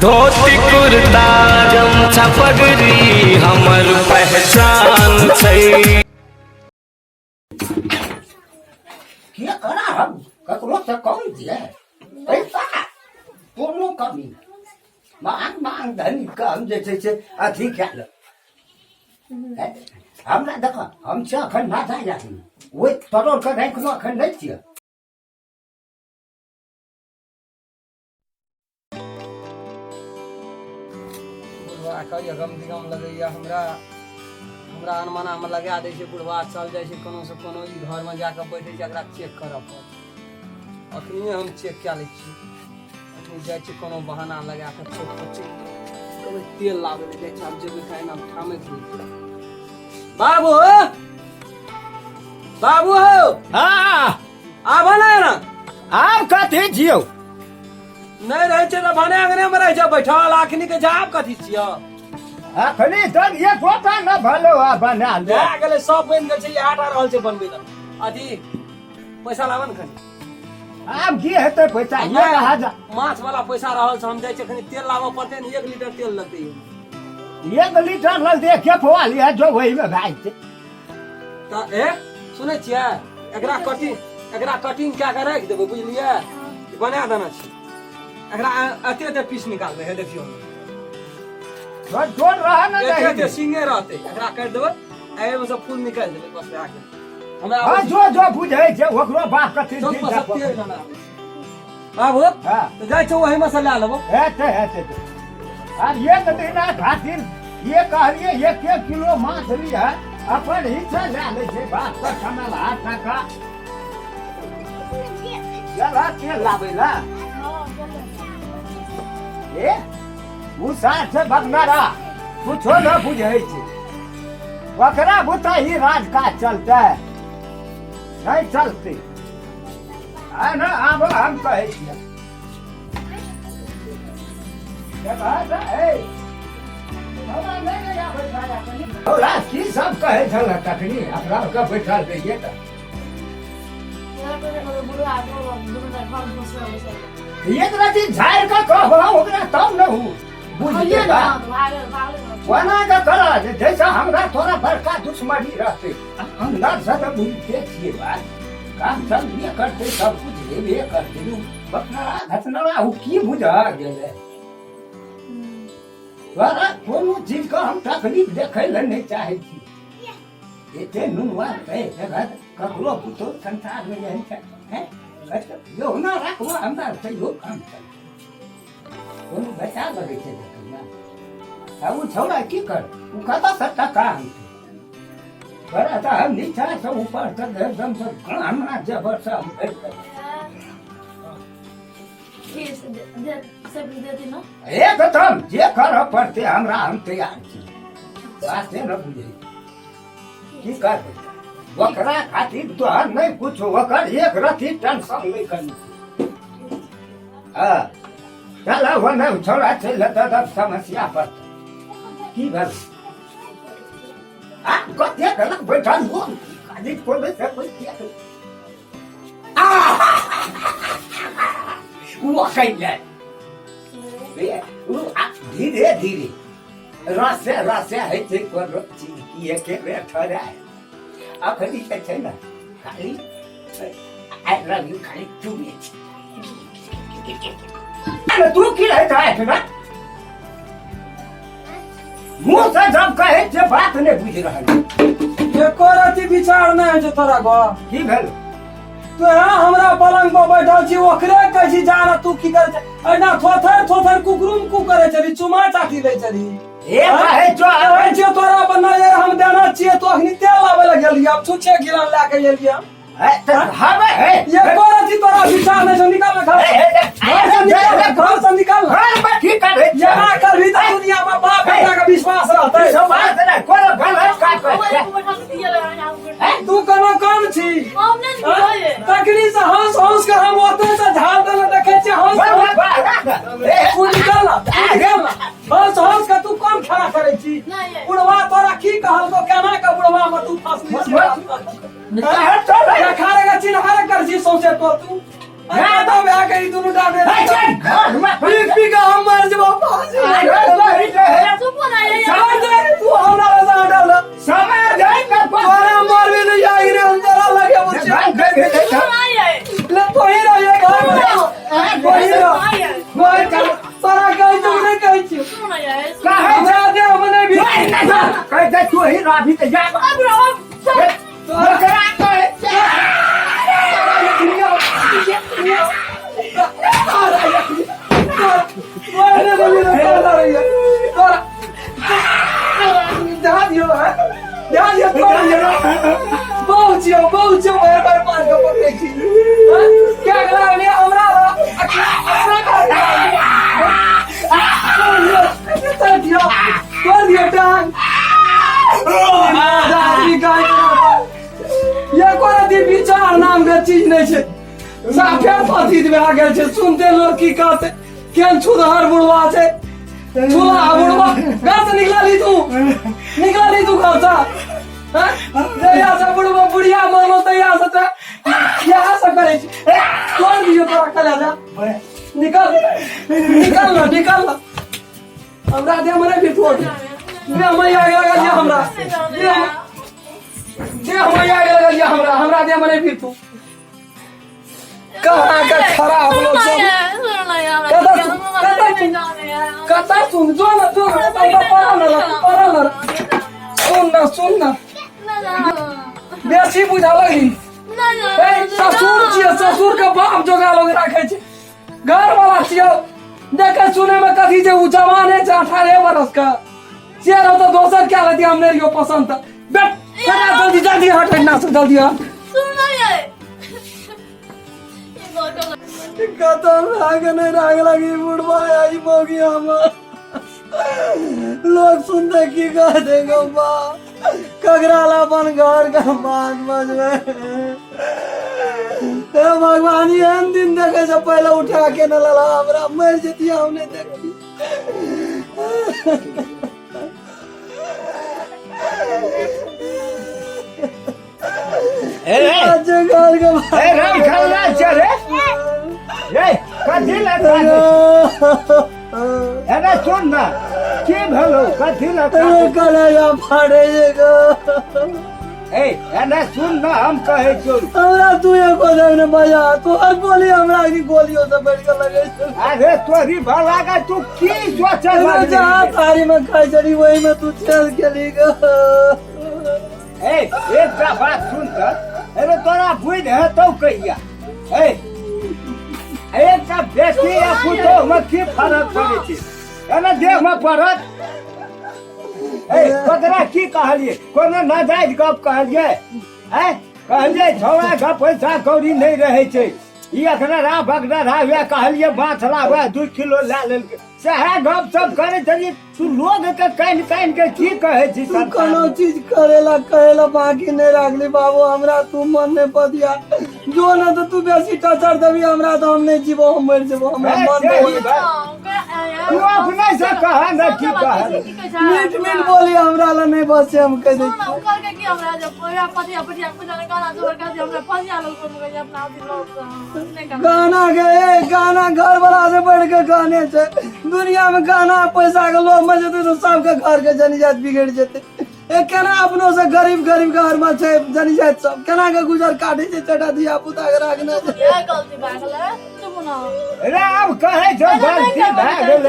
धोती कुर्ता गमछा पगड़ी हमर पहचान छै। क्या करा हम ककरो से कम दिए पैसा कोनो कमी मांग मांग धनी कम जैसे से अथी क्या लो हमरा देखो हम छ अखन माथा जाती ओइ तोरो के राखलो अखन नहीं छियै। बुढ़वा गम दिगम लगैया हमरा हमरा अनमना में लगा दै छै। बुढ़वा चल जाइ छै कोनो से कोनो ई घर में जाके बैठे छै एकरा चेक करऽ पड़त। अखनिए हम चेक कए लै छी। अखनी जाइ छी कोनो बहाना लगा के चेक कर छी कभी तेल लाबै ले जाइ छै। आब जेबै खाइ नाम ठामे छी। बाबू बाबू हो हां आबा ना आब कथी जियो नहीं रहे छै त भने अंगने में रह जा बैठल। अखनी के जाब कथी छिय अखनी तक ये गोटा न भलो आ बना ले आ गेले सब बन गेल छै। हाट आ रहल छै बनबे त अथी पैसा लावन खनी आब की हेतै पैसा ये हजार माछ वाला पैसा रहल छ। हम जाइ छै खनी तेल लाबऽ पड़तै न 1 लीटर तेल लगतै। 1 लीटर ल दे के फवा लिया जो वही में भाई छै त ए सुनै छियै एकरा कटिंग क्या के राख देबै बुझलियै बना देना छै। एकरा अते पीस निकालबै हे देखियो जोड़ रहा न एते सिंगे रहतै एकरा काट देबै ए में से फूल निकाल देबै बस आके हमरा हां जो जो बुझै छै ओकरो बात कथि सब दिन सब तेल बना बाबू हां त जाइ छौ वही में से ला लेबो हेते अब ये दिन खातिर ये कहलिए 1 किलो माछ लिया अपन ही से ले ले छै। बात का कमाल 8 टका जरा तेल लाबै ला ए उ साथ से भगनारा कुछो न बुझै छै ओकरा बुता ही राजकाज चलते नहीं चलते आ ना आब हम कहै छियै की सब कहे छल तखनी अपना के बैठल रहिए त एक राती झाड़ का कहबो ओकरा तब न हो बुझिए ना वना का करा जैसा हमरा थोड़ा बड़का दुश्मनी रहते अंदर से तो बुझते छिए बात काम सब ये करते सब कुछ लेबे करते बकरा घटना हो की बुझा गेले वाला कोनो चीज का हम तकलीफ देखै ल नहीं चाहे छी। एते नुनवा है ककरो पुतो संसार में यही है हैं यो ना रखवा हमरा से यो काम कर कोनो बचा लगे छै देखना अब उ छोड़ा की कर उ खाता 7 टका हम बड़ा था हम नीचा से ऊपर तक एकदम से हमरा जबर से हम कर एकदम जे कर पड़ते हमरा हम तैयार छी बात न बुझे की कर वकरा खातिर तो हर नहीं पूछो वकर एक रथी टेंशन नहीं करनी हां चला वो नहीं छोड़ा चल तब समस्या पर की भल आ कते गलत बैठा हो काजी कोले से कोई किया वो कहिए धीरे धीरे रसे है छै कोनो चीज की के ठहरा अखनी के छै ना खाली आई लव यू खाली तू ये अरे तू की रहता है ना मुंह से जब कहे जे बात नहीं बुझ रहल एको रति विचार नहीं है जो तोरा गो की भेल तू हमरा पलंग पर बैठल छी ओकरे कहै छी जाना तू की करे छै एना थोथर कुकरुम कु करे छली चुमा चाटी लै छली ए काहे जो कहै छी तोरा बना ये हम देना छियै तो अखनी तेल लाबै ल गेलियै अब छुछे गिरन ला के एलियै है त हवे है ये कोरती तोरा विचार नहीं निकाल घर से निकाल घर में की करे ये ना कर भी दुनिया में बाप बेटा का विश्वास रहता है सब बात ना कोन भला का कर तू कोनो काम छी तकनी से हंस के हम ओते से झाड़ देले देखे छी हंस तू निकल ना हंस के तू कौन खड़ा करे छी बुढ़वा तोरा की कहल तो केना के बुढ़वा में तू फंस खारे का चिन्हारे कर छी सौसे तो तू ना तो बे गई दोनों डाले पी का हम मर जब वही राभी ते जा बकरा कहे विचार नाम के चीज नहीं छे साफे पति भए गेल छे सुनते लोग की कहते केन छुदहर बुढ़वा छे छुला बुढ़वा घर से निकला ली तू घर से जया से बुढ़वा बुढ़िया मानो तया से यहाँ से करे छे कौन दियो तोरा कला जा निकल ना हमरा दे मने भी छोड़ दे हम आगे लगा दिया हमरा दे हम आगे लगा दिया हमरा दे मने भी तू कहाँ का खराब लोग सब कता सुन जो ना सुन ना बेसी बुझा लगी ससुर के बाप जोगा लोग रखे छे घर वाला छियो देखे सुने में कथी जे उ जवान है 18 बरस का शेर हो तो दोसर क्या लेती हमने रियो पसंद था बैठ जल्दी हट ना जल्दी हट राग लगी बुढ़वा आई मोगी हम लोग सुनते की कह देंगे कगराला अपन घर का बात बजवे भगवान एहन दिन देखे से पहले उठा के न लला हमरा मर जती हमने देखी राम खल्ला चले रे कथी लगा एना सुन ना की भलो कथी लगा कलेजा फाड़े जेगा ए एना सुन ना हम कहे छो हमरा तू एको देने बजा तू हर गोली हमरा की गोलियों से बढ़ के लगे अरे तोरी भला का तू की सोचल जहां थारी में खाई चली वही में तू चल के लीगा ए एक बात सुन कर अरे तोरा बुझ है तो कहिया ए एक का बेटी या पुतो में की फर्क पड़े छे एना देख में पड़त ए पतरा की कहलिए कोनो नाजायज गप कहलिए हैं कहलिए छोड़ा का पैसा कौड़ी नहीं रहे छे ई अखना रा बगड़ा रा वे कहलिए बाथला वे 2 किलो ला लेल सहे गप सब करे छली तू लोग के काइन के की कहे छी तू कोनो चीज करेला बाकी नहीं राखली बाबू हमरा तू मन में पदिया जो ना तो तू बेसी टचर देबी हमरा तो हम नहीं जीवो हम मर जेबो हमरा मन तू अपने से कहा ना की कहा मीठ बोली हमरा ला नहीं बसे हम कह दे कर के की हमरा जब पूरा पतिया को जाने गाना जोर कर दे हमरा फंसिया लोग को गए अपना दिल गाना घर वाला से बढ़ के गाने से दुनिया में गाना पैसा के लोग में जते तो सबके घर के जनिजात बिगड़ जते ए केना अपनो से गरीब घर में छे जनिजात सब केना के गुजर काटे छे चटा दिया पुता के राखना ये गलती भागल है तुम ना राम कहे जो गलती भागल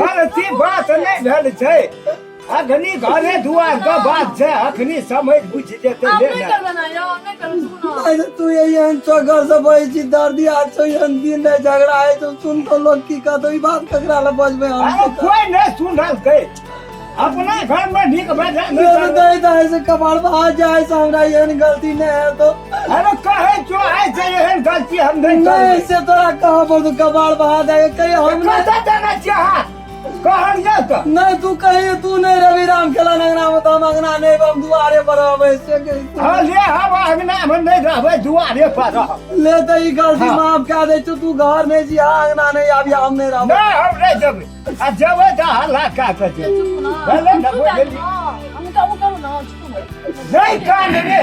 गलती बात नहीं भेल छे अखनी घरे दुआर का बात छे अखनी समझ बुझ जेते ले नहीं कर देना यार नहीं कर सुनो तू ये घर से बई छी दर्दी आज तो दिन में झगड़ा है तो सुन तो लोग की कहतो ई बात ककरा ला बजबे हम कोई नहीं सुनल के अपना घर में ठीक बजा नहीं दे से कबाड़ आ जाए से हमरा एहन गलती नहीं है तो अरे कहे जो है से एहन गलती हम नहीं से तोरा कहा पर तू कबाड़ बहा दे कहीं हम कहता देना चाह कहन जा तो नहीं तू कहीं तू नहीं रवि राम खेला नगना में तो अंगना नहीं हम दुआरे पर आवे से हां ले हम अंगना में नहीं रहबे दुआरे पर रह ले तो ई गलती माफ कर दे तू घर नहीं जी अंगना नहीं आबी हम नहीं रहबे नहीं हम नहीं जब आ जब जा हल्ला का कर दे भले न बोली हम तो करू ना नहीं कान रे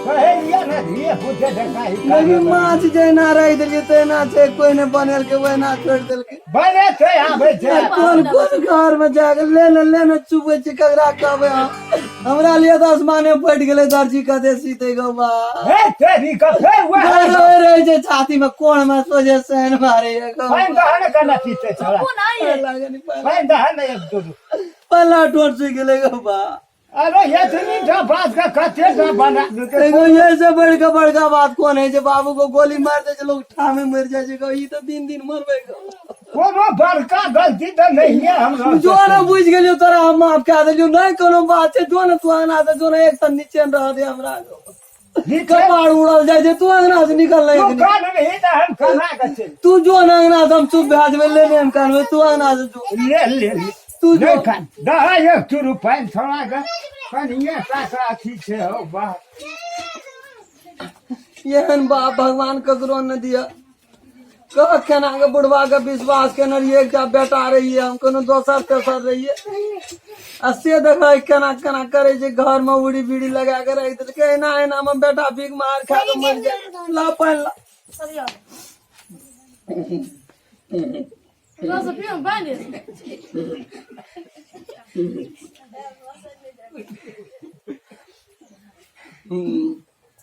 कहे लिया ना धीरे पूछे देखा ही लेकिन माछ जैना रह दिलिए तेना छै, कोई ने बनेल के वैना छोड़ देलकै। बने थे आबे छे कोन कोन घर में जाके लेने चुपे छी ककरा कहबै हम। हमरा लिए तो आसमाने फट गेलै दर्जी कते सीते गो बा। हे तेरी का फेर हुआ रहे छै छाती में कोण में सोजे सहन मारे गो। पाइन दहन करना पीते छोड़ा कौन आई लागे नहीं पाए। पाइन दहन एक दो पल्ला टोट से गेले गो बा। अरे ये इतनी जो बात का कथे का बना एगो ये से बड़का बात कौन है जे बाबू को गोली मार दे जे लोग ठामे मर जाए छै गो। ई तो दिन मरबे गो। कोनो बड़का गलती तो नहीं है हम जो ना बुझ गेलियो तोरा हम माफ कह देलियो। नहीं कोनो बात छै, जो ना तू आना से जो ना एक तन नीचे रह दे हमरा गो। कपाड़ उड़ल जाए छै, तू अंगना से निकल तू नहीं। कान नहीं तो हम खाना कथे तू जो ना अंगना से हम चुप भेज में लेने हम कान तू अंगना से जो ले तू नहीं जो खान दहा एक चुरु पाइन छोड़ा का पानिए का अथी छे हो बा एहन बाप भगवान ककरो न दिया। कह केना के बुढ़वा के विश्वास केने रहिए, एकटा बेटा रहिए हम, कोनो दोसर तेसर रहिए। आ से देखा केना केना करे छै, घर में उड़ी बीड़ी लगा के रख देलकै। एना में बेटा भीख मार खा के मर जाए। ला पाइन ला। सरिया रोज पियो बाने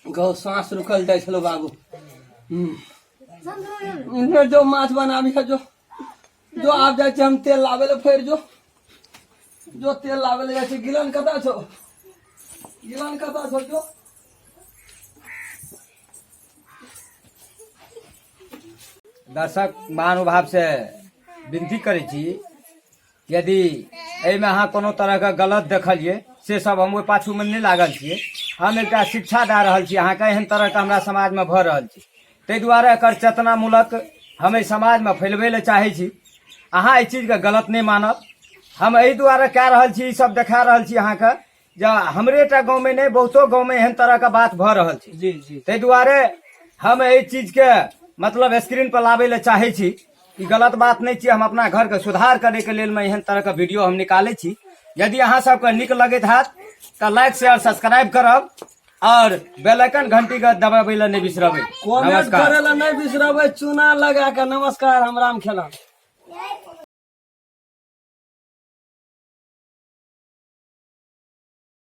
गौ सांस रुकल जाए छलो बाबू। संद्रो इन्हें जो माछ बनाबी है जो आप जाए छै हम तेल लावे ले। फिर जो तेल लावे ले जाए छै। गिलन कता छो, गिलन कता छो जो। दर्शक महानुभाव से विनती करै छी, यदि एहिमे अहाँ कोनो तरहके गलत देखलिए से सब हम ओहि पाछूमे नहि लागल छियै। हम एकटा शिक्षा दए रहल छी अहाँके, एहन तरहके हमरा समाजमे भऽ रहल छी, ताहि दुआरे एकर चेतनामूलक हम एहि समाजमे फैलबै लए चाहै छी। अहाँ एहि चीजके गलत नहि मानब। हम एहि दुआरे कए रहल छी, ई सब देखा रहल छी अहाँके, जे हमरे टा गाँवमे नहि बहुतो गाँवमे एहन तरहके बात भऽ रहल छै। जी जी ताहि दुआरे हम एहि चीजके मतलब स्क्रीन पर लाबै लए चाहै छी। ई गलत बात नहीं छियै, हम अपना घर के सुधार करे के लेल में एहन तरह के वीडियो हम निकाले छी। यदि अहाँ सबके नीक लगैत हैत तो लाइक शेयर सब्सक्राइब करब और बेल आइकन घंटी के दबाबै लए नहीं बिसरबै। कमेंट करे ला नहीं बिसरबै। चूना लगा के नमस्कार, हम राम खेला।